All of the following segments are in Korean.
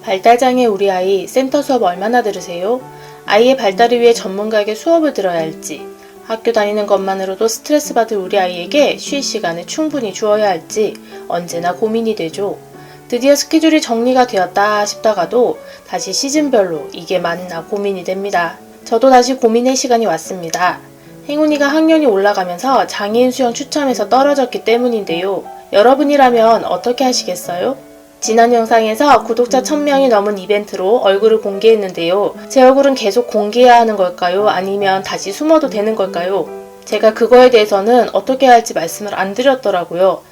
발달장애 우리 아이 센터 수업 얼마나 들으세요? 아이의 발달을 위해 전문가에게 수업을 들어야 할지, 학교 다니는 것만으로도 스트레스 받을 우리 아이에게 쉴 시간을 충분히 주어야 할지 언제나 고민이 되죠. 드디어 스케줄이 정리가 되었다 싶다가도 다시 시즌별로 이게 맞나 고민이 됩니다. 저도 다시 고민의 시간이 왔습니다. 행운이가 학년이 올라가면서 장애인 수영 추첨에서 떨어졌기 때문인데요. 여러분이라면 어떻게 하시겠어요? 지난 영상에서 구독자 1000명이 넘은 이벤트로 얼굴을 공개했는데요. 제 얼굴은 계속 공개해야 하는 걸까요? 아니면 다시 숨어도 되는 걸까요? 제가 그거에 대해서는 어떻게 할지 말씀을 안 드렸더라고요.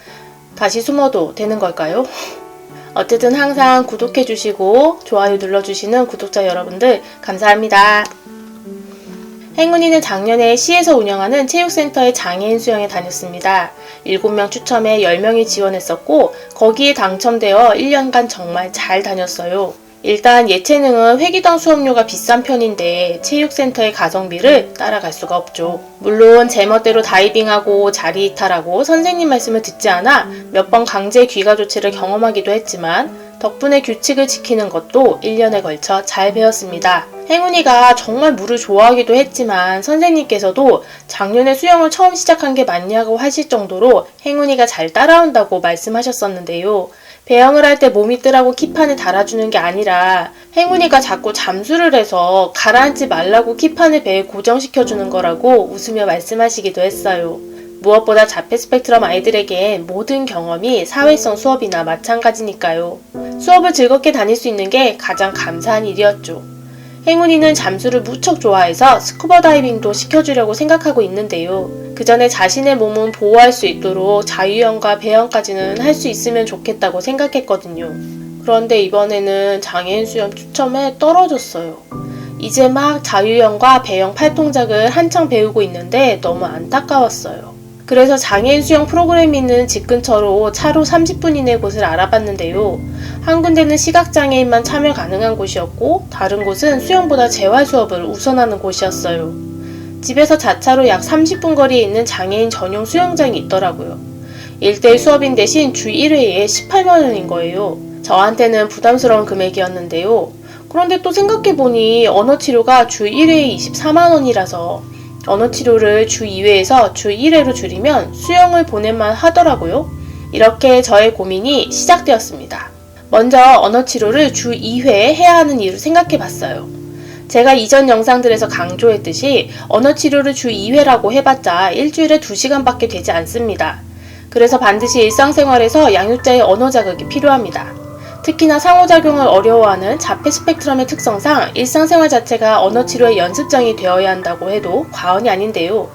다시 숨어도 되는 걸까요? 어쨌든 항상 구독해주시고 좋아요 눌러주시는 구독자 여러분들 감사합니다. 행운이는 작년에 시에서 운영하는 체육센터의 장애인 수영에 다녔습니다. 7명 추첨에 10명이 지원했었고 거기에 당첨되어 1년간 정말 잘 다녔어요. 일단 예체능은 회기당 수업료가 비싼 편인데 체육센터의 가성비를 따라갈 수가 없죠. 물론 제 멋대로 다이빙하고 자리 이탈하고 선생님 말씀을 듣지 않아 몇 번 강제 귀가 조치를 경험하기도 했지만 덕분에 규칙을 지키는 것도 1년에 걸쳐 잘 배웠습니다. 행운이가 정말 물을 좋아하기도 했지만 선생님께서도 작년에 수영을 처음 시작한 게 맞냐고 하실 정도로 행운이가 잘 따라온다고 말씀하셨었는데요. 배영을 할 때 몸이 뜨라고 키판을 달아주는 게 아니라 행운이가 자꾸 잠수를 해서 가라앉지 말라고 키판을 배에 고정시켜주는 거라고 웃으며 말씀하시기도 했어요. 무엇보다 자폐 스펙트럼 아이들에게 모든 경험이 사회성 수업이나 마찬가지니까요. 수업을 즐겁게 다닐 수 있는 게 가장 감사한 일이었죠. 행운이는 잠수를 무척 좋아해서 스쿠버 다이빙도 시켜주려고 생각하고 있는데요. 그 전에 자신의 몸은 보호할 수 있도록 자유형과 배영까지는 할 수 있으면 좋겠다고 생각했거든요. 그런데 이번에는 장애인 수영 추첨에 떨어졌어요. 이제 막 자유형과 배영 팔동작을 한창 배우고 있는데 너무 안타까웠어요. 그래서 장애인 수영 프로그램이 있는 집 근처로 차로 30분 이내 곳을 알아봤는데요. 한 군데는 시각장애인만 참여 가능한 곳이었고 다른 곳은 수영보다 재활 수업을 우선하는 곳이었어요. 집에서 자차로 약 30분 거리에 있는 장애인 전용 수영장이 있더라고요. 1대1 수업인 대신 주 1회에 18만원인 거예요. 저한테는 부담스러운 금액이었는데요. 그런데 또 생각해보니 언어치료가 주 1회에 24만원이라서 언어치료를 주 2회에서 주 1회로 줄이면 수영을 보낼만 하더라고요. 이렇게 저의 고민이 시작되었습니다. 먼저 언어치료를 주 2회 해야 하는 이유를 생각해봤어요. 제가 이전 영상들에서 강조했듯이 언어치료를 주 2회라고 해봤자 일주일에 2시간밖에 되지 않습니다. 그래서 반드시 일상생활에서 양육자의 언어 자극이 필요합니다. 특히나 상호작용을 어려워하는 자폐 스펙트럼의 특성상 일상생활 자체가 언어치료의 연습장이 되어야 한다고 해도 과언이 아닌데요.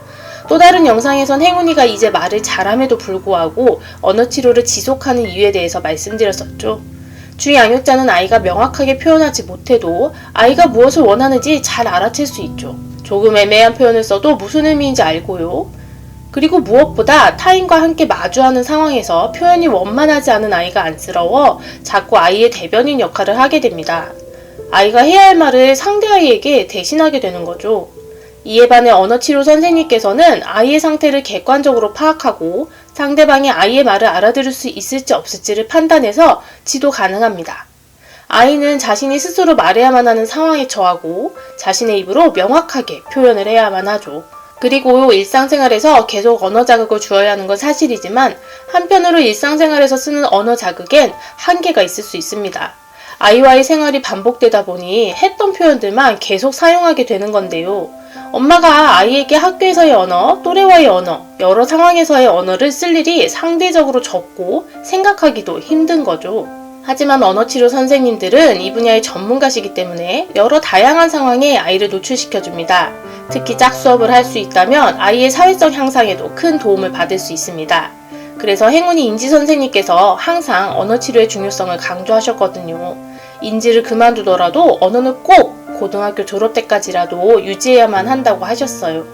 또 다른 영상에선 행운이가 이제 말을 잘함에도 불구하고 언어치료를 지속하는 이유에 대해서 말씀드렸었죠. 주 양육자는 아이가 명확하게 표현하지 못해도 아이가 무엇을 원하는지 잘 알아챌 수 있죠. 조금 애매한 표현을 써도 무슨 의미인지 알고요. 그리고 무엇보다 타인과 함께 마주하는 상황에서 표현이 원만하지 않은 아이가 안쓰러워 자꾸 아이의 대변인 역할을 하게 됩니다. 아이가 해야 할 말을 상대 아이에게 대신하게 되는 거죠. 이에 반해 언어치료 선생님께서는 아이의 상태를 객관적으로 파악하고 상대방이 아이의 말을 알아들을 수 있을지 없을지를 판단해서 지도 가능합니다. 아이는 자신이 스스로 말해야만 하는 상황에 처하고 자신의 입으로 명확하게 표현을 해야만 하죠. 그리고 일상생활에서 계속 언어 자극을 주어야 하는 건 사실이지만 한편으로 일상생활에서 쓰는 언어 자극엔 한계가 있을 수 있습니다. 아이와의 생활이 반복되다 보니 했던 표현들만 계속 사용하게 되는 건데요. 엄마가 아이에게 학교에서의 언어, 또래와의 언어, 여러 상황에서의 언어를 쓸 일이 상대적으로 적고 생각하기도 힘든 거죠. 하지만 언어치료 선생님들은 이 분야의 전문가시기 때문에 여러 다양한 상황에 아이를 노출시켜줍니다. 특히 짝수업을 할 수 있다면 아이의 사회성 향상에도 큰 도움을 받을 수 있습니다. 그래서 행운이 인지 선생님께서 항상 언어치료의 중요성을 강조하셨거든요. 인지를 그만두더라도 언어는 꼭 고등학교 졸업 때까지라도 유지해야만 한다고 하셨어요.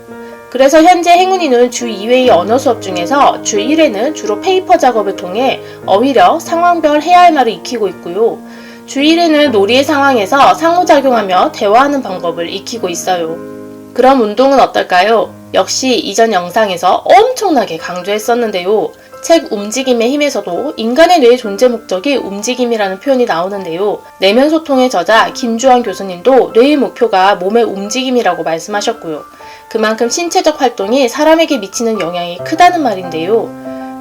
그래서 현재 행운이는 주 2회의 언어 수업 중에서 주 1회는 주로 페이퍼 작업을 통해 어휘력, 상황별 해야 할 말을 익히고 있고요. 주 1회는 놀이의 상황에서 상호작용하며 대화하는 방법을 익히고 있어요. 그럼 운동은 어떨까요? 역시 이전 영상에서 엄청나게 강조했었는데요. 책 움직임의 힘에서도 인간의 뇌의 존재 목적이 움직임이라는 표현이 나오는데요. 내면 소통의 저자 김주환 교수님도 뇌의 목표가 몸의 움직임이라고 말씀하셨고요. 그만큼 신체적 활동이 사람에게 미치는 영향이 크다는 말인데요.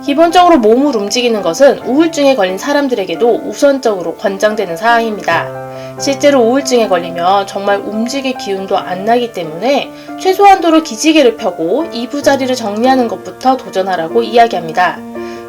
기본적으로 몸을 움직이는 것은 우울증에 걸린 사람들에게도 우선적으로 권장되는 사항입니다. 실제로 우울증에 걸리면 정말 움직일 기운도 안 나기 때문에 최소한도로 기지개를 펴고 이부자리를 정리하는 것부터 도전하라고 이야기합니다.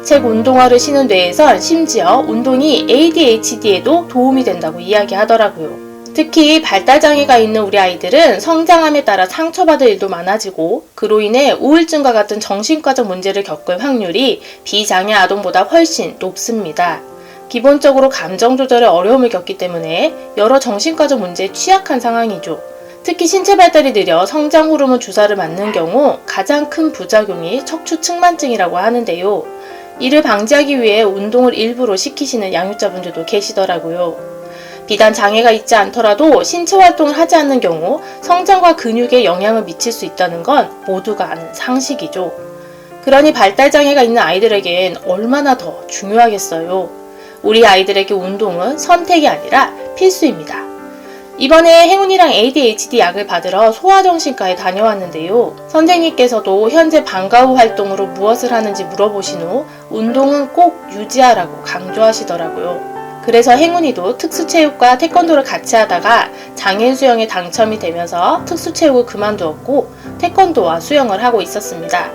책 운동화를 신은 뇌에선 심지어 운동이 ADHD에도 도움이 된다고 이야기하더라고요. 특히 발달장애가 있는 우리 아이들은 성장함에 따라 상처받을 일도 많아지고 그로 인해 우울증과 같은 정신과적 문제를 겪을 확률이 비장애 아동보다 훨씬 높습니다. 기본적으로 감정 조절에 어려움을 겪기 때문에 여러 정신과적 문제에 취약한 상황이죠. 특히 신체 발달이 느려 성장 호르몬 주사를 맞는 경우 가장 큰 부작용이 척추 측만증이라고 하는데요. 이를 방지하기 위해 운동을 일부러 시키시는 양육자분들도 계시더라고요. 비단 장애가 있지 않더라도 신체 활동을 하지 않는 경우 성장과 근육에 영향을 미칠 수 있다는 건 모두가 아는 상식이죠. 그러니 발달장애가 있는 아이들에겐 얼마나 더 중요하겠어요. 우리 아이들에게 운동은 선택이 아니라 필수입니다. 이번에 행운이랑 ADHD 약을 받으러 소아정신과에 다녀왔는데요. 선생님께서도 현재 방과 후 활동으로 무엇을 하는지 물어보신 후 운동은 꼭 유지하라고 강조하시더라고요. 그래서 행운이도 특수체육과 태권도를 같이 하다가 장애인 수영에 당첨이 되면서 특수체육을 그만두었고 태권도와 수영을 하고 있었습니다.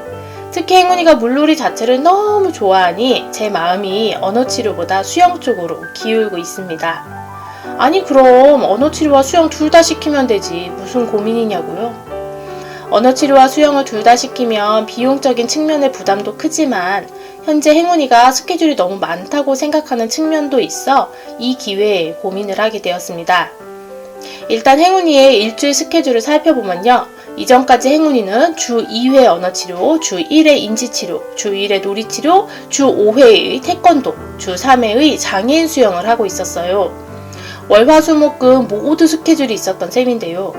특히 행운이가 물놀이 자체를 너무 좋아하니 제 마음이 언어치료보다 수영 쪽으로 기울고 있습니다. 아니 그럼 언어치료와 수영 둘 다 시키면 되지 무슨 고민이냐고요? 언어치료와 수영을 둘 다 시키면 비용적인 측면의 부담도 크지만 현재 행운이가 스케줄이 너무 많다고 생각하는 측면도 있어 이 기회에 고민을 하게 되었습니다. 일단 행운이의 일주일 스케줄을 살펴보면요. 이전까지 행운이는 주 2회 언어치료, 주 1회 인지치료, 주 1회 놀이치료, 주 5회의 태권도, 주 3회의 장애인 수영을 하고 있었어요. 월화수목금 모두 스케줄이 있었던 셈인데요.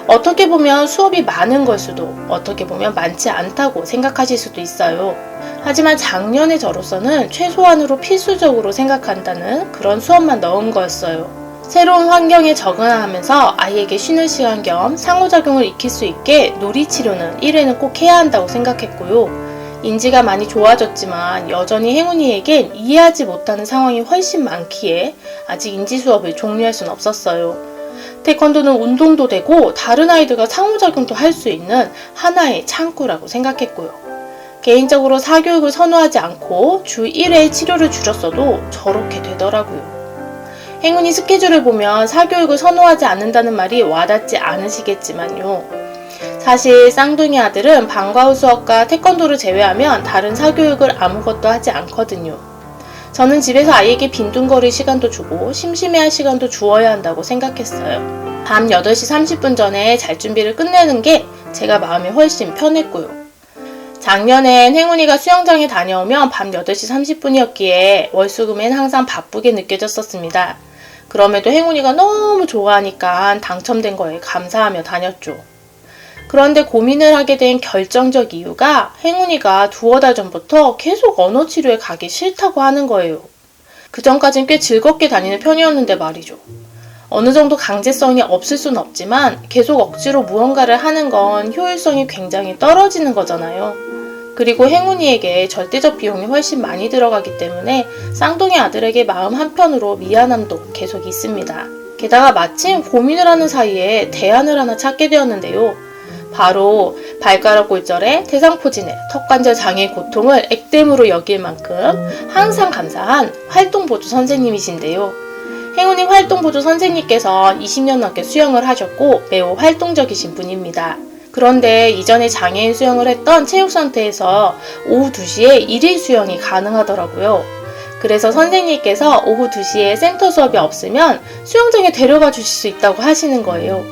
어떻게 보면 수업이 많은 걸 수도 어떻게 보면 많지 않다고 생각하실 수도 있어요. 하지만 작년의 저로서는 최소한으로 필수적으로 생각한다는 그런 수업만 넣은 거였어요. 새로운 환경에 적응하면서 아이에게 쉬는 시간 겸 상호작용을 익힐 수 있게 놀이치료는 1회는 꼭 해야 한다고 생각했고요. 인지가 많이 좋아졌지만 여전히 행운이에겐 이해하지 못하는 상황이 훨씬 많기에 아직 인지 수업을 종료할 수는 없었어요. 태권도는 운동도 되고 다른 아이들과 상호작용도 할 수 있는 하나의 창구라고 생각했고요. 개인적으로 사교육을 선호하지 않고 주 1회 치료를 줄였어도 저렇게 되더라고요. 행운이 스케줄을 보면 사교육을 선호하지 않는다는 말이 와닿지 않으시겠지만요. 사실 쌍둥이 아들은 방과 후 수업과 태권도를 제외하면 다른 사교육을 아무것도 하지 않거든요. 저는 집에서 아이에게 빈둥거릴 시간도 주고 심심해할 시간도 주어야 한다고 생각했어요. 밤 8시 30분 전에 잘 준비를 끝내는 게 제가 마음이 훨씬 편했고요. 작년엔 행운이가 수영장에 다녀오면 밤 8시 30분이었기에 월수금엔 항상 바쁘게 느껴졌었습니다. 그럼에도 행운이가 너무 좋아하니까 당첨된 거에 감사하며 다녔죠. 그런데 고민을 하게 된 결정적 이유가 행운이가 두어 달 전부터 계속 언어치료에 가기 싫다고 하는 거예요. 그전까진 꽤 즐겁게 다니는 편이었는데 말이죠. 어느 정도 강제성이 없을 순 없지만 계속 억지로 무언가를 하는 건 효율성이 굉장히 떨어지는 거잖아요. 그리고 행운이에게 절대적 비용이 훨씬 많이 들어가기 때문에 쌍둥이 아들에게 마음 한편으로 미안함도 계속 있습니다. 게다가 마침 고민을 하는 사이에 대안을 하나 찾게 되었는데요. 바로 발가락 골절에 대상포진에 턱관절 장애의 고통을 액땜으로 여길 만큼 항상 감사한 활동보조 선생님이신데요. 행운이 활동보조 선생님께서 20년 넘게 수영을 하셨고 매우 활동적이신 분입니다. 그런데 이전에 장애인 수영을 했던 체육센터에서 오후 2시에 1일 수영이 가능하더라고요. 그래서 선생님께서 오후 2시에 센터 수업이 없으면 수영장에 데려가 주실 수 있다고 하시는 거예요.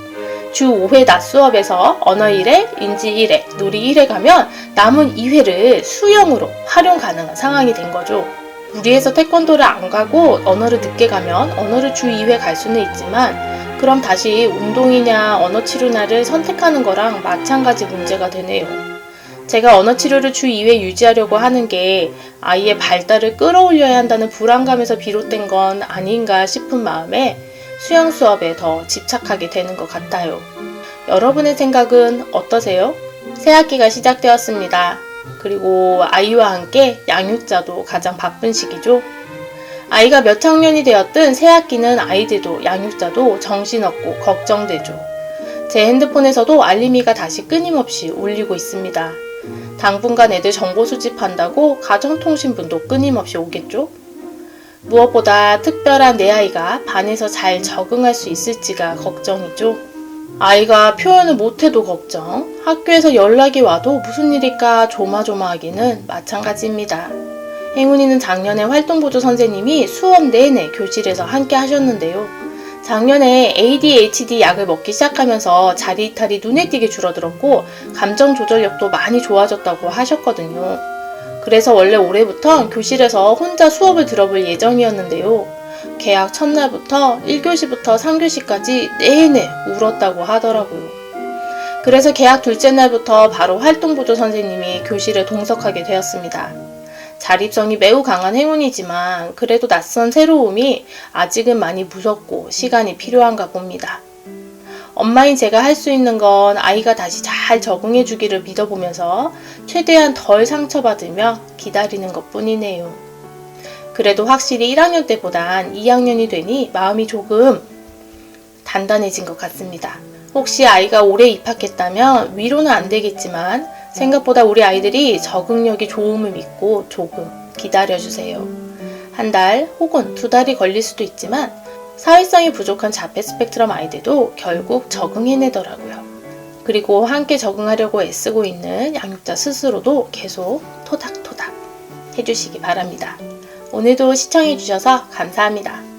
주 5회 낮 수업에서 언어 1회, 인지 1회, 놀이 1회 가면 남은 2회를 수영으로 활용 가능한 상황이 된 거죠. 무리해서 태권도를 안 가고 언어를 늦게 가면 언어를 주 2회 갈 수는 있지만 그럼 다시 운동이냐 언어 치료냐를 선택하는 거랑 마찬가지 문제가 되네요. 제가 언어치료를 주 2회 유지하려고 하는 게 아이의 발달을 끌어올려야 한다는 불안감에서 비롯된 건 아닌가 싶은 마음에 수영 수업에 더 집착하게 되는 것 같아요. 여러분의 생각은 어떠세요? 새학기가 시작되었습니다. 그리고 아이와 함께 양육자도 가장 바쁜 시기죠. 아이가 몇 학년이 되었든 새학기는 아이들도 양육자도 정신없고 걱정되죠. 제 핸드폰에서도 알림이가 다시 끊임없이 울리고 있습니다. 당분간 애들 정보 수집한다고 가정통신분도 끊임없이 오겠죠? 무엇보다 특별한 내 아이가 반에서 잘 적응할 수 있을지가 걱정이죠. 아이가 표현을 못해도 걱정, 학교에서 연락이 와도 무슨 일일까 조마조마하기는 마찬가지입니다. 행운이는 작년에 활동보조 선생님이 수업 내내 교실에서 함께 하셨는데요. 작년에 ADHD 약을 먹기 시작하면서 자리 이탈이 눈에 띄게 줄어들었고 감정 조절력도 많이 좋아졌다고 하셨거든요. 그래서 원래 올해부터 교실에서 혼자 수업을 들어볼 예정이었는데요. 개학 첫날부터 1교시부터 3교시까지 내내 울었다고 하더라고요. 그래서 개학 둘째 날부터 바로 활동보조 선생님이 교실에 동석하게 되었습니다. 자립성이 매우 강한 행운이지만 그래도 낯선 새로움이 아직은 많이 무섭고 시간이 필요한가 봅니다. 엄마인 제가 할 수 있는 건 아이가 다시 잘 적응해 주기를 믿어보면서 최대한 덜 상처받으며 기다리는 것 뿐이네요. 그래도 확실히 1학년 때보단 2학년이 되니 마음이 조금 단단해진 것 같습니다. 혹시 아이가 올해 입학했다면 위로는 안 되겠지만 생각보다 우리 아이들이 적응력이 좋음을 믿고 조금 기다려주세요. 한 달 혹은 2달이 걸릴 수도 있지만 사회성이 부족한 자폐 스펙트럼 아이들도 결국 적응해내더라고요. 그리고 함께 적응하려고 애쓰고 있는 양육자 스스로도 계속 토닥토닥 해주시기 바랍니다. 오늘도 시청해주셔서 감사합니다.